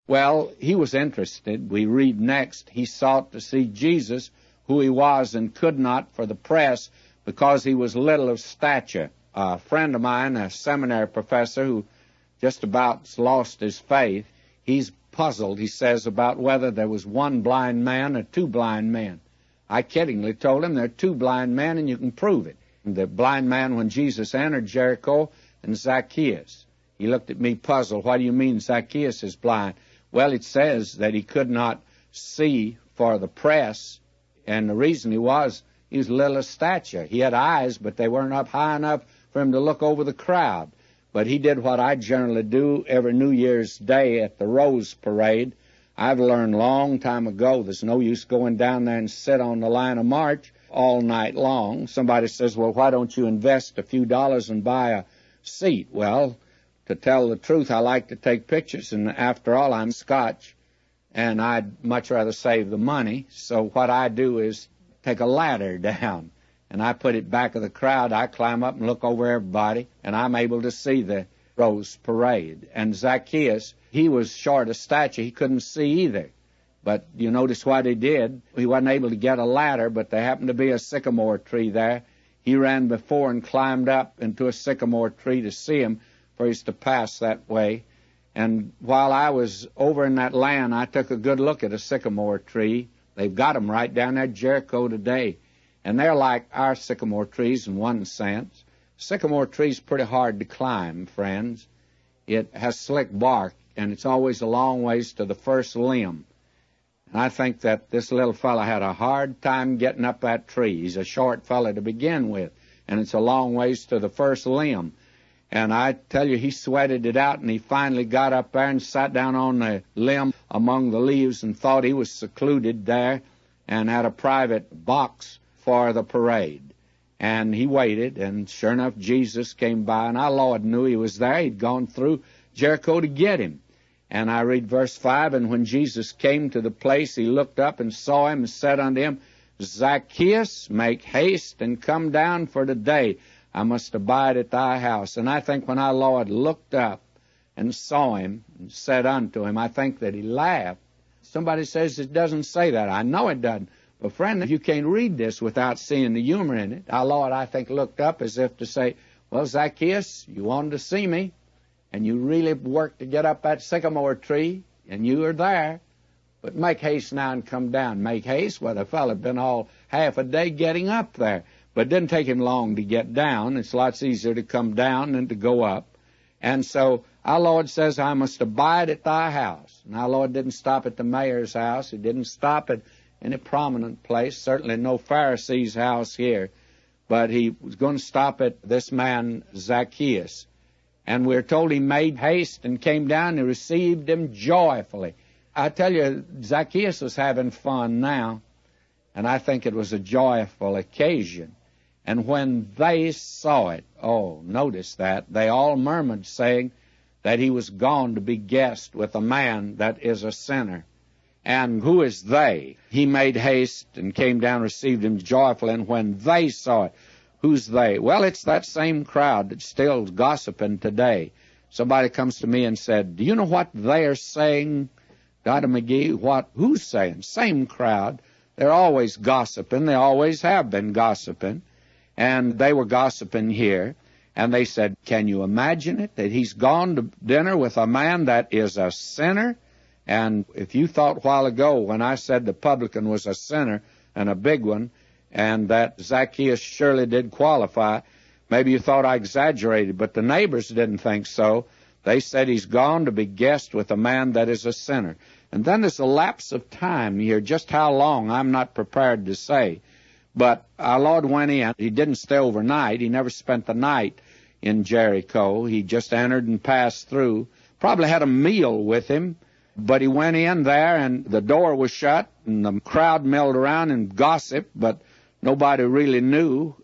Well, he was interested. We read next, he sought to see Jesus, who he was, and could not for the press, because he was little of stature. A friend of mine, a seminary professor who just about lost his faith, he's puzzled, he says, about whether there was one blind man or two blind men. I kiddingly told him there are two blind men, and you can prove it. The blind man when Jesus entered Jericho, and Zacchaeus. He looked at me puzzled. What do you mean Zacchaeus is blind? Well, it says that he could not see for the press, and the reason he was little of stature. He had eyes, but they weren't up high enough for him to look over the crowd. But he did what I generally do every New Year's Day at the Rose Parade. I've learned a long time ago there's no use going down there and sit on the line of march all night long. Somebody says, well, why don't you invest a few dollars and buy a seat? Well, to tell the truth, I like to take pictures, and after all, I'm Scotch, and I'd much rather save the money. So what I do is take a ladder down, and I put it back of the crowd. I climb up and look over everybody, and I'm able to see the Rose Parade. And Zacchaeus, he was short of stature. He couldn't see either. But you notice what he did. He wasn't able to get a ladder, but there happened to be a sycamore tree there. He ran before and climbed up into a sycamore tree to see him, for he's to pass that way. And while I was over in that land, I took a good look at a sycamore tree. They've got them right down there at Jericho today. And they're like our sycamore trees in one sense. Sycamore tree's pretty hard to climb, friends. It has slick bark, and it's always a long ways to the first limb. And I think that this little fella had a hard time getting up that tree. He's a short fella to begin with, and it's a long ways to the first limb. And I tell you, he sweated it out, and he finally got up there and sat down on the limb among the leaves and thought he was secluded there and had a private box for the parade. And he waited, and sure enough, Jesus came by, and our Lord knew he was there. He'd gone through Jericho to get him. And I read verse 5, and when Jesus came to the place, he looked up and saw him and said unto him, Zacchaeus, make haste and come down, for today I must abide at thy house. And I think when our Lord looked up and saw him and said unto him, I think that he laughed. Somebody says it doesn't say that. I know it doesn't. But friend, you can't read this without seeing the humor in it. Our Lord, I think, looked up as if to say, well, Zacchaeus, you wanted to see me, and you really worked to get up that sycamore tree, and you are there. But make haste now and come down. Make haste? Well, the fellow had been all half a day getting up there. But it didn't take him long to get down. It's lots easier to come down than to go up. And so our Lord says, I must abide at thy house. And our Lord didn't stop at the mayor's house. He didn't stop at any prominent place, certainly no Pharisee's house here. But he was going to stop at this man, Zacchaeus. And we're told he made haste and came down and received him joyfully. I tell you, Zacchaeus was having fun now, and I think it was a joyful occasion. And when they saw it, oh, notice that, they all murmured, saying that he was gone to be guest with a man that is a sinner. And who is they? He made haste and came down, received him joyfully, and when they saw it, who's they? Well, it's that same crowd that's still gossiping today. Somebody comes to me and said, do you know what they are saying, Dr. McGee? Who's saying? Same crowd. They're always gossiping. They always have been gossiping. And they were gossiping here. And they said, can you imagine it, that he's gone to dinner with a man that is a sinner? And if you thought a while ago when I said the publican was a sinner and a big one, and that Zacchaeus surely did qualify, maybe you thought I exaggerated, but the neighbors didn't think so. They said he's gone to be guest with a man that is a sinner. And then there's a lapse of time here. Just how long, I'm not prepared to say. But our Lord went in. He didn't stay overnight. He never spent the night in Jericho. He just entered and passed through. Probably had a meal with him. But he went in there, and the door was shut, and the crowd milled around and gossiped, but nobody really knew